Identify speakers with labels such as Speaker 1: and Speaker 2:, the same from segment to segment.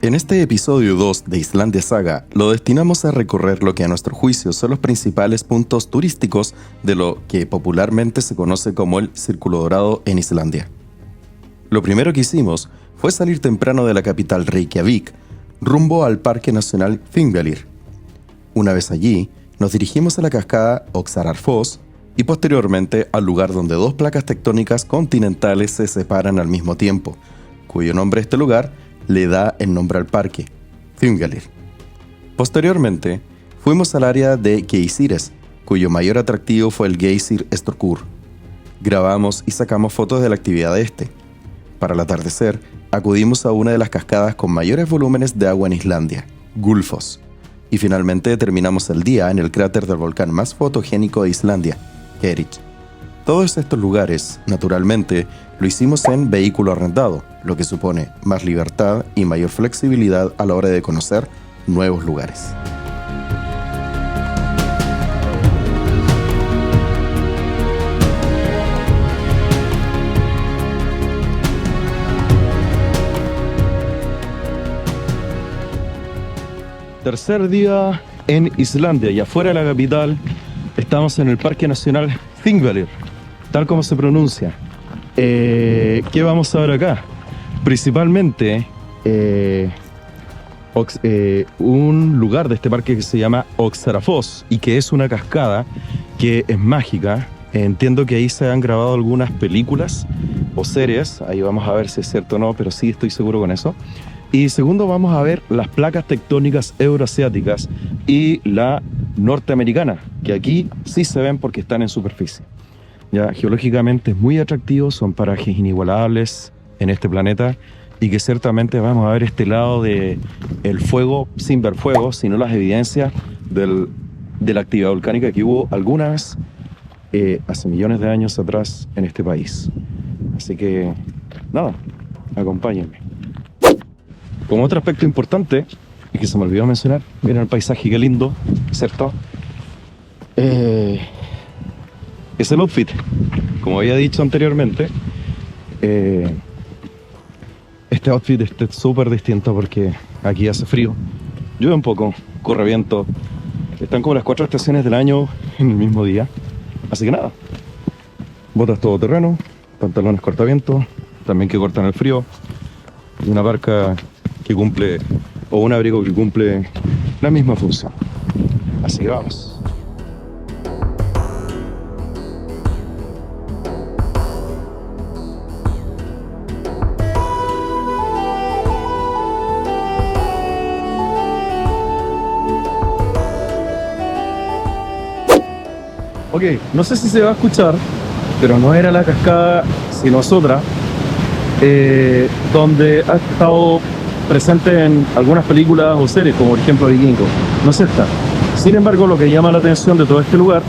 Speaker 1: En este episodio 2 de Islandia Saga, lo destinamos a recorrer lo que a nuestro juicio son los principales puntos turísticos de lo que popularmente se conoce como el Círculo Dorado en Islandia. Lo primero que hicimos fue salir temprano de la capital Reykjavik, rumbo al Parque Nacional Þingvellir. Una vez allí, nos dirigimos a la cascada Öxarárfoss y posteriormente al lugar donde dos placas tectónicas continentales se separan al mismo tiempo, cuyo nombre este lugar le da el nombre al parque, Þingvellir. Posteriormente, fuimos al área de Geysires, cuyo mayor atractivo fue el Geysir Storkur. Grabamos y sacamos fotos de la actividad de este. Para el atardecer, acudimos a una de las cascadas con mayores volúmenes de agua en Islandia, Gullfoss. Y finalmente terminamos el día en el cráter del volcán más fotogénico de Islandia, Kerich. Todos estos lugares, naturalmente, lo hicimos en vehículo arrendado, lo que supone más libertad y mayor flexibilidad a la hora de conocer nuevos lugares. Tercer día en Islandia y afuera de la capital estamos en el Parque Nacional Þingvellir, tal como se pronuncia. ¿Qué vamos a ver acá? Principalmente un lugar de este parque que se llama Öxarárfoss y que es una cascada que es mágica. Entiendo que ahí se han grabado algunas películas o series, ahí vamos a ver si es cierto o no, pero sí estoy seguro con eso. Y segundo, vamos a ver las placas tectónicas euroasiáticas y la norteamericana, que aquí sí se ven porque están en superficie. Ya, geológicamente es muy atractivo, son parajes inigualables en este planeta y que ciertamente vamos a ver este lado de el fuego sin ver fuego, sino las evidencias de la actividad volcánica que hubo alguna vez hace millones de años atrás en este país. Así que, nada, acompáñenme. Como otro aspecto importante, y que se me olvidó mencionar, miren el paisaje, qué lindo, ¿cierto? Es el outfit. Como había dicho anteriormente, este outfit es súper distinto porque aquí hace frío, llueve un poco, corre viento, están como las 4 estaciones del año en el mismo día. Así que nada, botas todoterreno, pantalones cortaviento, también que cortan el frío, y una parca que cumple, o un abrigo que cumple la misma función. Así que vamos. Ok, no sé si se va a escuchar, pero no era la cascada, sino es otra, donde ha estado presente en algunas películas o series, como por ejemplo Vikingo. No es esta. Sin embargo, lo que llama la atención de todo este lugar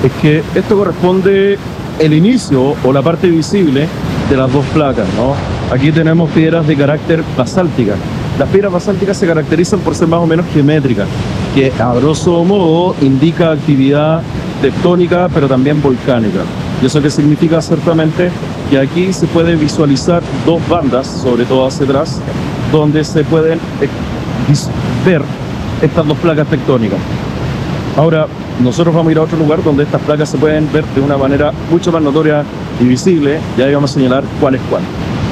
Speaker 1: es que esto corresponde el inicio o la parte visible de las dos placas, ¿no? Aquí tenemos piedras de carácter basáltica. Las piedras basálticas se caracterizan por ser más o menos geométricas, que a grosso modo indica actividad tectónica, pero también volcánica. ¿Y eso qué significa? Ciertamente que aquí se puede visualizar dos bandas, sobre todo hacia atrás, donde se pueden ver estas dos placas tectónicas. Ahora, nosotros vamos a ir a otro lugar donde estas placas se pueden ver de una manera mucho más notoria y visible, y ahí vamos a señalar cuál es cuál.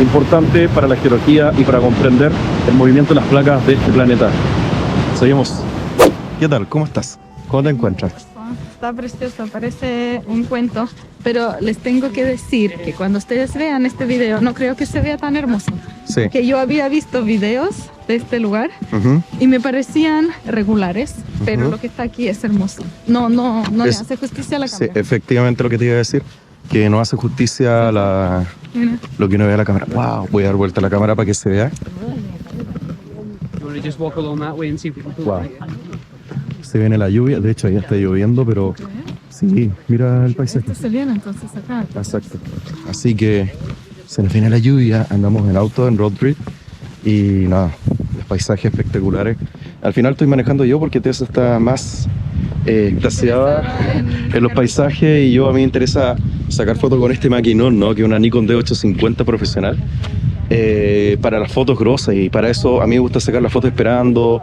Speaker 1: Importante para la geología y para comprender el movimiento de las placas de este planeta. Seguimos. ¿Qué tal? ¿Cómo estás? ¿Cómo te encuentras?
Speaker 2: Está precioso, parece un cuento, pero les tengo que decir que cuando ustedes vean este video, no creo que se vea tan hermoso.
Speaker 1: Sí.
Speaker 2: Que yo había visto videos de este lugar y me parecían regulares, pero lo que está aquí es hermoso. No le hace justicia a la cámara.
Speaker 1: Sí, efectivamente lo que te iba a decir, que no hace justicia a lo que uno ve a la cámara. Wow, voy a dar vuelta a la cámara para que se vea. Wow. Se viene la lluvia, de hecho ya está lloviendo, pero sí, mira el paisaje.
Speaker 2: Esto se viene entonces acá.
Speaker 1: Exacto. Así que se nos viene la lluvia, andamos en el auto, en road trip, y nada, los paisajes espectaculares. Al final estoy manejando yo porque Tessa está más extasiada en los paisajes y a mí me interesa sacar fotos con este maquinón, ¿no? Que es una Nikon D850 profesional. para las fotos grosas, y para eso a mí me gusta sacar las fotos esperando,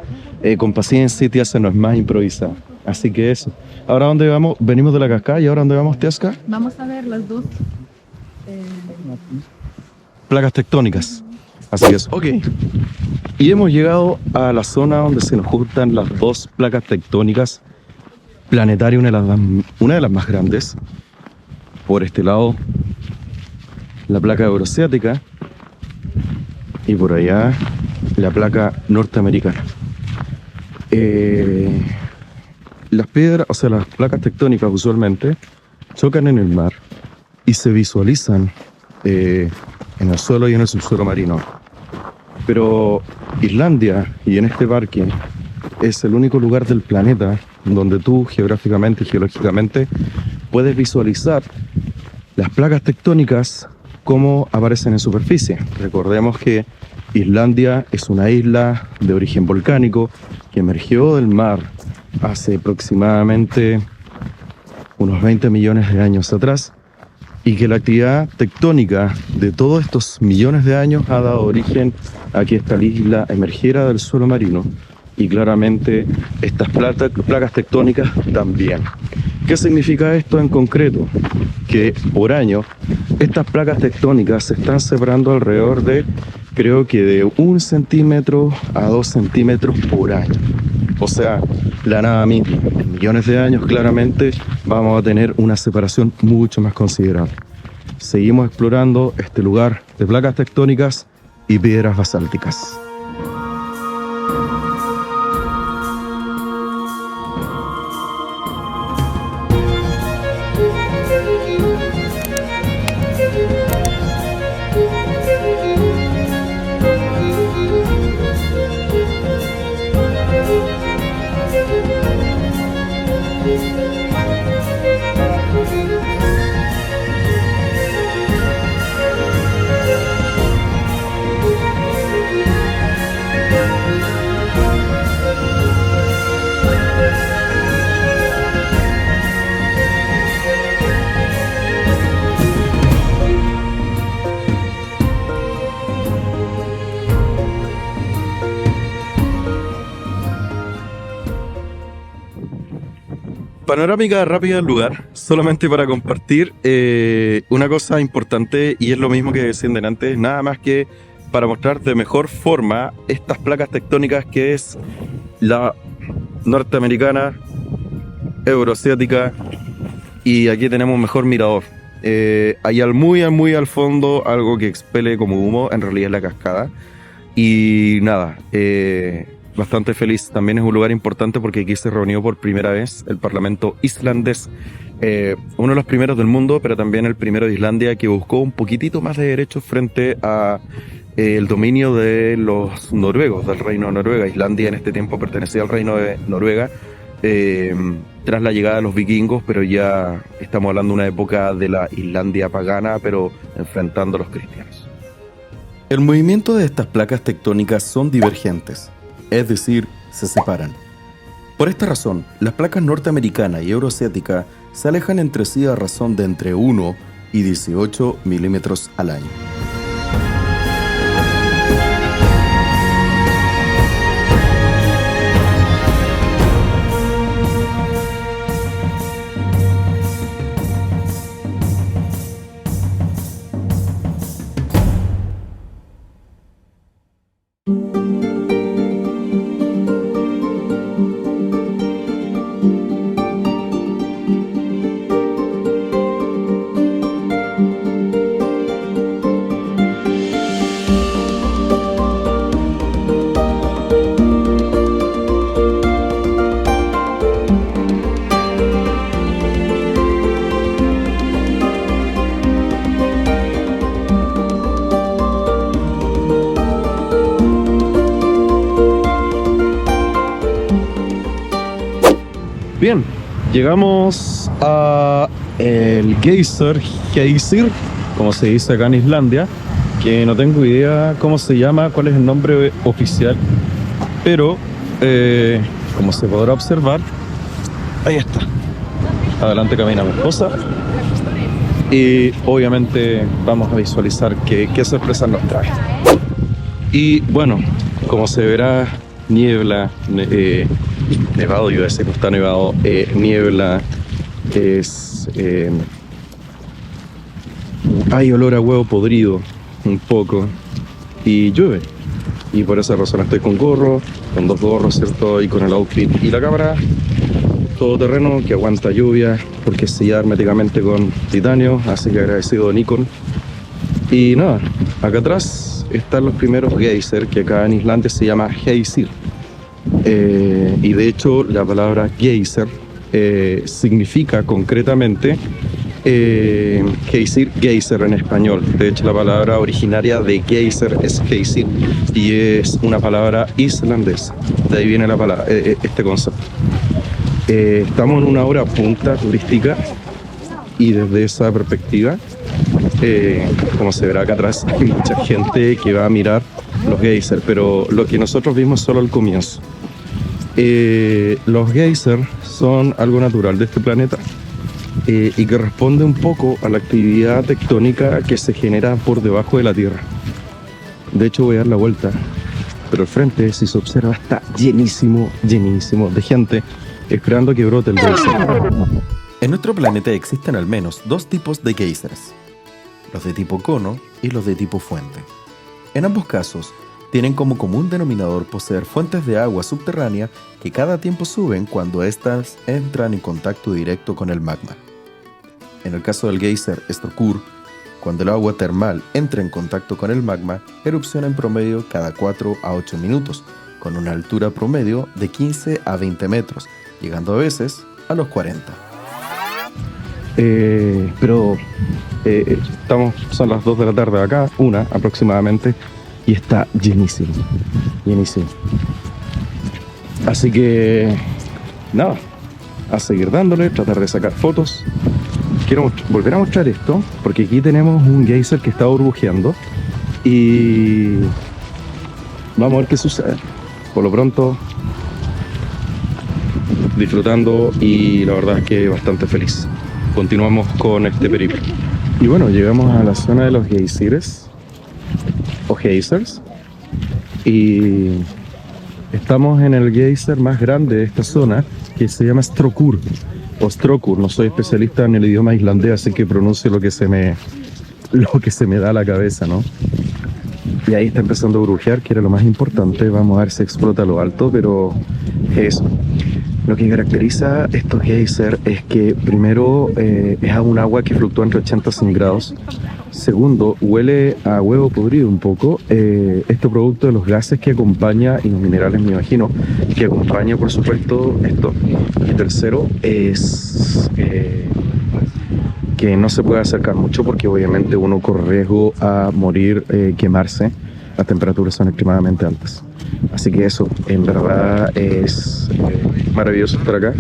Speaker 1: con paciencia, y Tiasca no es más improvisada. Así que eso. Ahora, ¿dónde vamos? Venimos de la cascada, y ahora ¿dónde vamos, Tiasca?
Speaker 2: Vamos a ver las dos
Speaker 1: placas tectónicas. Así es. Ok. Y hemos llegado a la zona donde se nos juntan las dos placas tectónicas planetarias, una de las más grandes. Por este lado, la placa euroasiática, y por allá, la placa norteamericana. Las piedras, o sea, las placas tectónicas usualmente chocan en el mar y se visualizan en el suelo y en el subsuelo marino. Pero Islandia, y en este parque, es el único lugar del planeta donde tú geográficamente y geológicamente puedes visualizar las placas tectónicas como aparecen en superficie. Recordemos que Islandia es una isla de origen volcánico que emergió del mar hace aproximadamente unos 20 millones de años atrás, y que la actividad tectónica de todos estos millones de años ha dado origen a que esta isla emergiera del suelo marino, y claramente estas placas tectónicas también. ¿Qué significa esto en concreto? Que por año estas placas tectónicas se están separando alrededor de, creo que de 1 centímetro a 2 centímetros por año. O sea, la nada misma. En millones de años claramente vamos a tener una separación mucho más considerable. Seguimos explorando este lugar de placas tectónicas y piedras basálticas. Panorámica rápida del lugar, solamente para compartir una cosa importante, y es lo mismo que decían antes, nada más que para mostrar de mejor forma estas placas tectónicas, que es la norteamericana, euroasiática, y aquí tenemos un mejor mirador. Hay muy al fondo algo que expele como humo, en realidad es la cascada, y nada, bastante feliz. También es un lugar importante porque aquí se reunió por primera vez el Parlamento islandés, uno de los primeros del mundo, pero también el primero de Islandia, que buscó un poquitito más de derechos frente a el dominio de los noruegos, del reino de Noruega. Islandia en este tiempo pertenecía al reino de Noruega, tras la llegada de los vikingos, pero ya estamos hablando de una época de la Islandia pagana, pero enfrentando a los cristianos. El movimiento de estas placas tectónicas son divergentes, es decir, se separan. Por esta razón, las placas norteamericana y euroasiática se alejan entre sí a razón de entre 1 y 18 milímetros al año. Bien, llegamos a el geyser, como se dice acá en Islandia, que no tengo idea cómo se llama, cuál es el nombre oficial, pero como se podrá observar, ahí está. Adelante camina mi esposa. Y obviamente vamos a visualizar qué sorpresas nos trae. Y bueno, como se verá, niebla, nevado, yo decía que está nevado, niebla, hay olor a huevo podrido un poco y llueve. Y por esa razón estoy con gorro, con 2 gorros, ¿cierto? Y con el outfit y la cámara todoterreno que aguanta lluvia porque es sellada herméticamente con titanio, así que agradecido a Nikon. Y nada, acá atrás están los primeros geysers, que acá en Islandia se llama geysir. Y de hecho la palabra geyser significa concretamente geyser en español. De hecho la palabra originaria de geyser es geysir y es una palabra islandesa. De ahí viene la palabra, este concepto. Estamos en una hora punta turística y desde esa perspectiva, como se verá acá atrás, hay mucha gente que va a mirar los geysers, pero lo que nosotros vimos solo al comienzo. Los geysers son algo natural de este planeta y que responde un poco a la actividad tectónica que se genera por debajo de la Tierra. De hecho voy a dar la vuelta, pero el frente, si se observa, está llenísimo de gente esperando que brote el geyser.
Speaker 3: En nuestro planeta existen al menos 2 tipos de geysers, los de tipo cono y los de tipo fuente. En ambos casos, tienen como común denominador poseer fuentes de agua subterránea que cada tiempo suben cuando éstas entran en contacto directo con el magma. En el caso del geyser Strokkur, cuando el agua termal entra en contacto con el magma, erupciona en promedio cada 4 a 8 minutos, con una altura promedio de 15 a 20 metros, llegando a veces a los 40.
Speaker 1: Son las 2 de la tarde acá, 1 aproximadamente, y está llenísimo. Así que nada, a seguir dándole, tratar de sacar fotos. Quiero volver a mostrar esto porque aquí tenemos un geyser que está burbujeando y vamos a ver qué sucede. Por lo pronto disfrutando y la verdad es que bastante feliz. Continuamos con este periplo. Y bueno, llegamos a la zona de los geysers o geysers y estamos en el geyser más grande de esta zona, que se llama Strokkur o Strokkur. No soy especialista en el idioma islandés, así que pronuncio lo que se me da a la cabeza, ¿no? Y ahí está empezando a burbujear, que era lo más importante. Vamos a ver si explota a lo alto, pero eso. Lo que caracteriza estos geysers es que primero es un agua que fluctúa entre 80 y 100 grados. Segundo, huele a huevo podrido un poco. Esto producto de los gases que acompaña y los minerales, me imagino, que acompaña por supuesto esto. Y tercero es que no se puede acercar mucho porque obviamente uno corre riesgo a morir, quemarse. Las temperaturas son extremadamente altas. Así que eso, en verdad es maravilloso estar acá,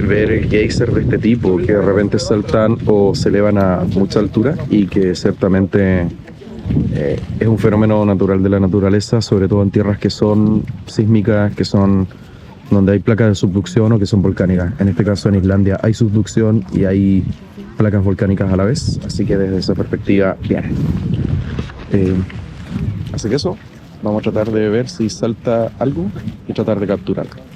Speaker 1: ver geysers de este tipo que de repente saltan o se elevan a mucha altura y que ciertamente es un fenómeno natural de la naturaleza, sobre todo en tierras que son sísmicas, que son donde hay placas de subducción o que son volcánicas. En este caso en Islandia hay subducción y hay placas volcánicas a la vez, así que desde esa perspectiva, bien. Así que eso. Vamos a tratar de ver si salta algo y tratar de capturarlo.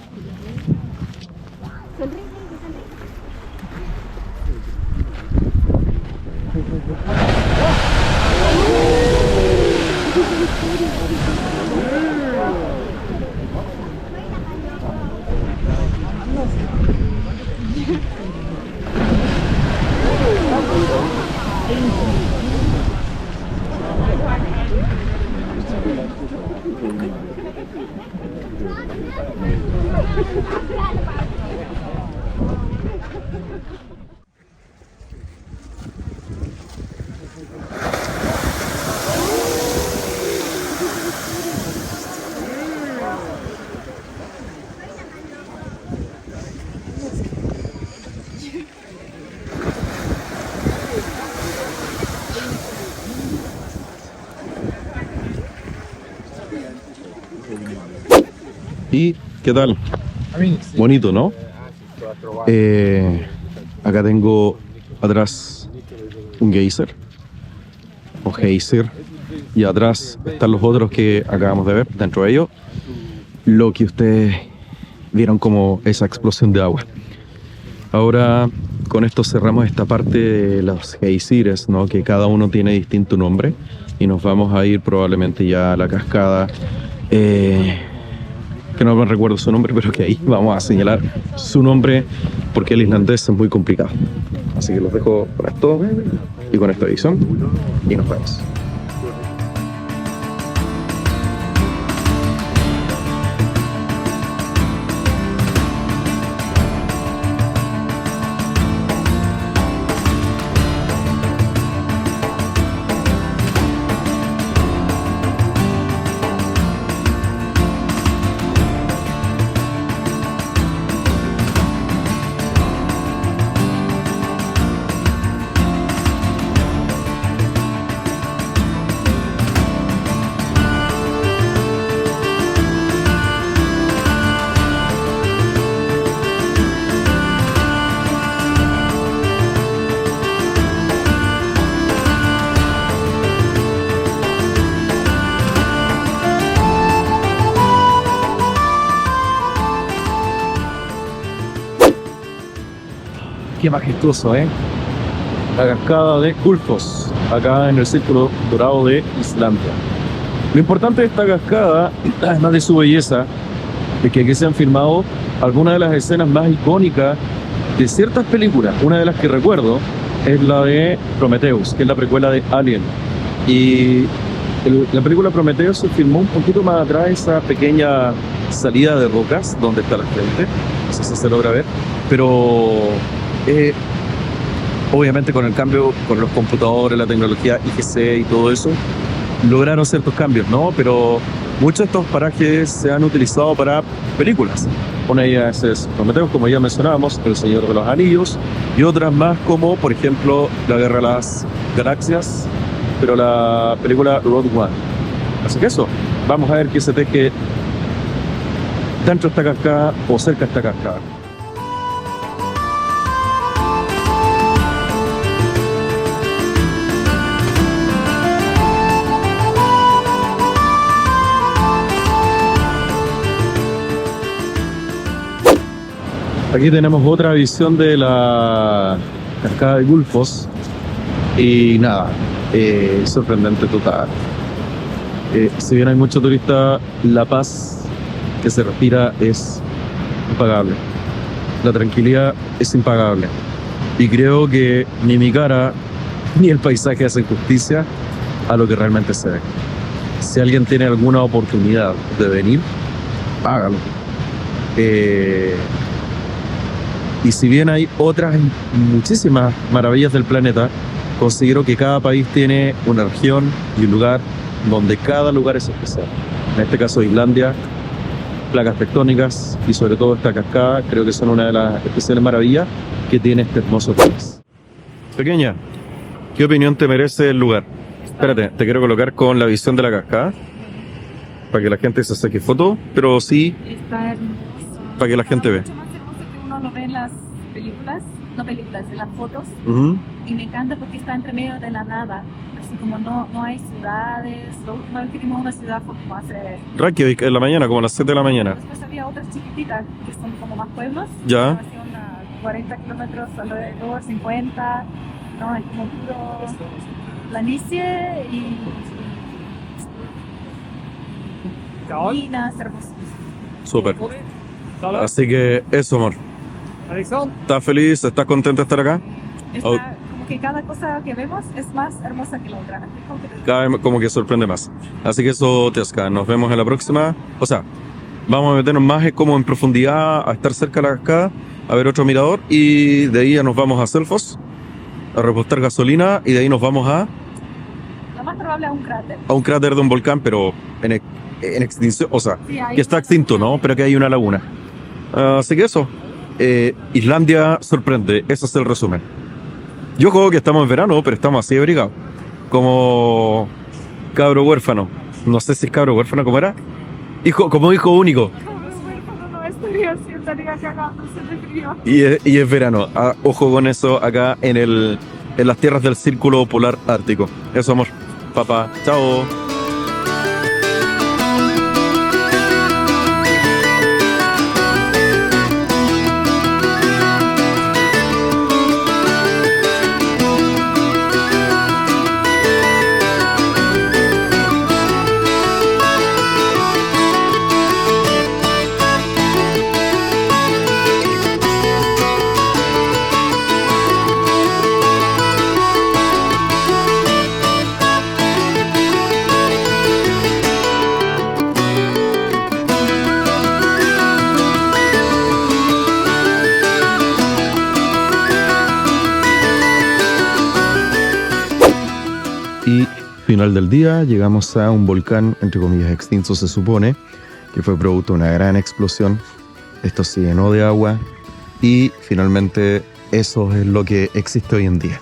Speaker 1: ¿Y qué tal? Bonito, ¿no? Acá tengo atrás
Speaker 3: un geyser o geyser, y atrás están los otros que acabamos de ver. Dentro de ellos, lo que ustedes vieron como esa explosión de agua. Ahora, con esto cerramos esta parte de los geysires, ¿no? Que cada uno tiene distinto nombre, y nos vamos a ir probablemente ya a la cascada, que no me recuerdo su nombre, pero que ahí vamos a señalar su nombre porque el islandés es muy complicado. Así que los dejo con esto y con esta edición, y nos vemos. Qué majestuoso, ¿eh? La cascada de Gullfoss, acá en el Círculo Dorado de Islandia. Lo importante de esta cascada, además de su belleza, es que aquí se han filmado algunas de las escenas más icónicas de ciertas películas. Una de las que recuerdo es la de Prometheus, que es la precuela de Alien. Y la película Prometheus se filmó un poquito más atrás, esa pequeña salida de rocas donde está la gente. No sé si se logra ver, pero obviamente con el cambio, con los computadores, la tecnología IGC y todo eso, lograron ciertos cambios, ¿no? Pero muchos de estos parajes se han utilizado para películas. Una de ellas es Prometheus, como ya mencionábamos, El Señor de los Anillos, y otras más como, por ejemplo, La Guerra de las Galaxias, pero la película Rogue One. Así que eso, vamos a ver qué se teje dentro de esta cascada o cerca de esta cascada. Aquí tenemos otra visión de la cascada de Gullfoss y nada, sorprendente total. Si bien hay muchos turistas, la paz que se respira es impagable. La tranquilidad es impagable. Y creo que ni mi cara ni el paisaje hacen justicia a lo que realmente se ve. Si alguien tiene alguna oportunidad de venir, hágalo. Y si bien hay otras muchísimas maravillas del planeta, considero que cada país tiene una región y un lugar donde cada lugar es especial. En este caso Islandia, placas tectónicas y sobre todo esta cascada, creo que son una de las especiales maravillas que tiene este hermoso país. Pequeña, ¿qué opinión te merece el lugar? Espérate, te quiero colocar con la visión de la cascada para que la gente se saque foto, pero sí
Speaker 2: Está hermoso.
Speaker 3: para que la gente vea.
Speaker 2: Mucho más hermoso que uno lo ve en las películas, no películas, en las fotos. Y me encanta porque está entre medio de la nada. Así como no hay ciudades. La última vez que vimos una ciudad fue como hace...
Speaker 3: Reykjavik en la mañana, como a las 7 de la mañana.
Speaker 2: Después había otras chiquititas que son como más pueblos.
Speaker 3: Ya.
Speaker 2: Hacía unas 40 kilómetros alrededor, 50. No, es como puro planicie y minas hermosas.
Speaker 3: Súper. Así que eso, amor. ¿Estás feliz? ¿Estás contenta de estar acá?
Speaker 2: Como que cada cosa que vemos es más hermosa que la otra.
Speaker 3: Cada vez como que sorprende más. Así que eso, Teasca, nos vemos en la próxima. O sea, vamos a meternos más como en profundidad, a estar cerca de la cascada, a ver otro mirador, y de ahí ya nos vamos a Selfoss a repostar gasolina, y de ahí nos vamos a...
Speaker 2: Lo más probable es un cráter.
Speaker 3: A un cráter de un volcán, pero en extinción, o sea, sí, que está extinto, ¿no? Pero que hay una laguna. Así que eso, Islandia sorprende, ese es el resumen. Yo creo que estamos en verano, pero estamos así abrigados, como cabro huérfano. No sé si es cabro huérfano, ¿cómo era? Como hijo único.
Speaker 2: Cabro huérfano no estaría cagándose de frío.
Speaker 3: Y es verano, ojo con eso acá en el en las tierras del Círculo Polar Ártico. Eso, amor. Papá, chao. Y final del día, llegamos a un volcán, entre comillas, extinto se supone, que fue producto de una gran explosión. Esto se llenó de agua y finalmente eso es lo que existe hoy en día.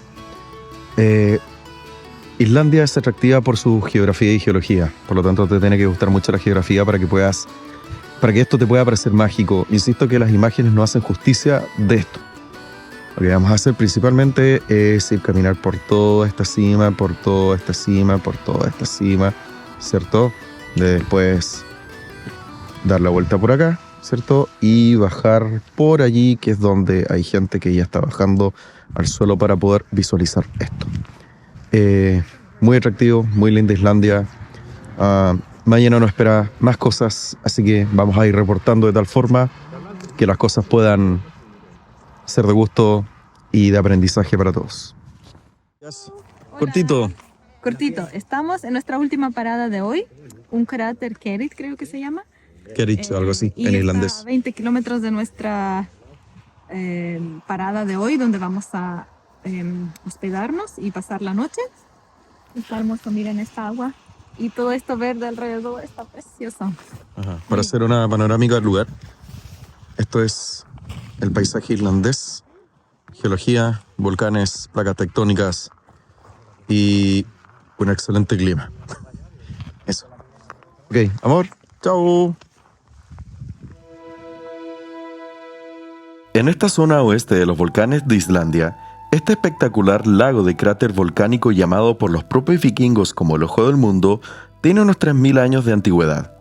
Speaker 3: Islandia es atractiva por su geografía y geología, por lo tanto te tiene que gustar mucho la geografía para que esto te pueda parecer mágico. Insisto que las imágenes no hacen justicia de esto. Lo que vamos a hacer principalmente es ir caminar por toda esta cima, por toda esta cima, por toda esta cima, ¿cierto? Después dar la vuelta por acá, ¿cierto? Y bajar por allí, que es donde hay gente que ya está bajando al suelo para poder visualizar esto. Muy atractivo, muy linda Islandia. Mañana nos espera más cosas, así que vamos a ir reportando de tal forma que las cosas puedan ser de gusto y de aprendizaje para todos.
Speaker 2: Cortito. Cortito. Estamos en nuestra última parada de hoy, un cráter Kerit, creo que se llama.
Speaker 3: Kerit, algo así, en irlandés.
Speaker 2: Está a 20 kilómetros de nuestra parada de hoy, donde vamos a hospedarnos y pasar la noche. Está hermoso, miren esta agua y todo esto verde alrededor, está precioso.
Speaker 3: Ajá. Para hacer una panorámica del lugar, esto es el paisaje irlandés, geología, volcanes, placas tectónicas y un excelente clima. Eso. Ok, amor, chao. En esta zona oeste de los volcanes de Islandia, este espectacular lago de cráter volcánico llamado por los propios vikingos como el Ojo del Mundo tiene unos 3000 años de antigüedad.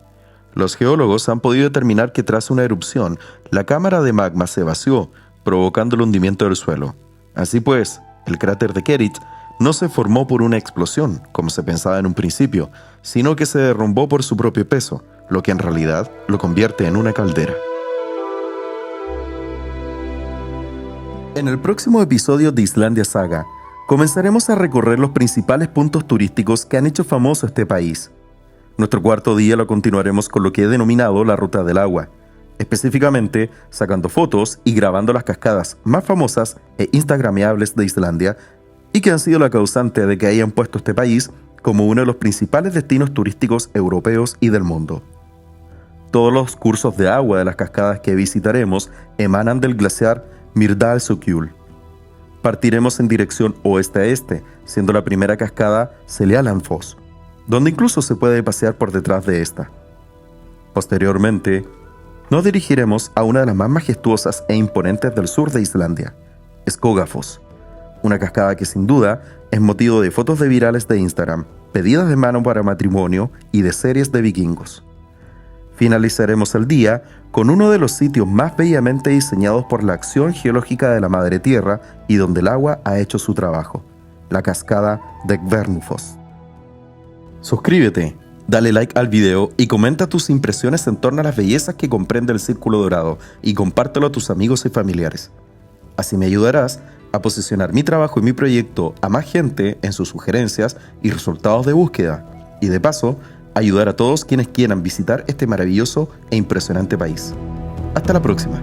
Speaker 3: Los geólogos han podido determinar que tras una erupción, la cámara de magma se vació, provocando el hundimiento del suelo. Así pues, el cráter de Kerit no se formó por una explosión, como se pensaba en un principio, sino que se derrumbó por su propio peso, lo que en realidad lo convierte en una caldera. En el próximo episodio de Islandia Saga, comenzaremos a recorrer los principales puntos turísticos que han hecho famoso este país. Nuestro cuarto día lo continuaremos con lo que he denominado la Ruta del Agua, específicamente sacando fotos y grabando las cascadas más famosas e instagrameables de Islandia y que han sido la causante de que hayan puesto este país como uno de los principales destinos turísticos europeos y del mundo. Todos los cursos de agua de las cascadas que visitaremos emanan del glaciar Myrdalsjökull. Partiremos en dirección oeste a este, siendo la primera cascada Seljalandsfoss, donde incluso se puede pasear por detrás de esta. Posteriormente, nos dirigiremos a una de las más majestuosas e imponentes del sur de Islandia, Skogafoss, una cascada que sin duda es motivo de fotos de virales de Instagram, pedidas de mano para matrimonio y de series de vikingos. Finalizaremos el día con uno de los sitios más bellamente diseñados por la acción geológica de la Madre Tierra y donde el agua ha hecho su trabajo, la cascada de Hvernufoss. Suscríbete, dale like al video y comenta tus impresiones en torno a las bellezas que comprende el Círculo Dorado y compártelo a tus amigos y familiares. Así me ayudarás a posicionar mi trabajo y mi proyecto a más gente en sus sugerencias y resultados de búsqueda, y de paso, ayudar a todos quienes quieran visitar este maravilloso e impresionante país. Hasta la próxima.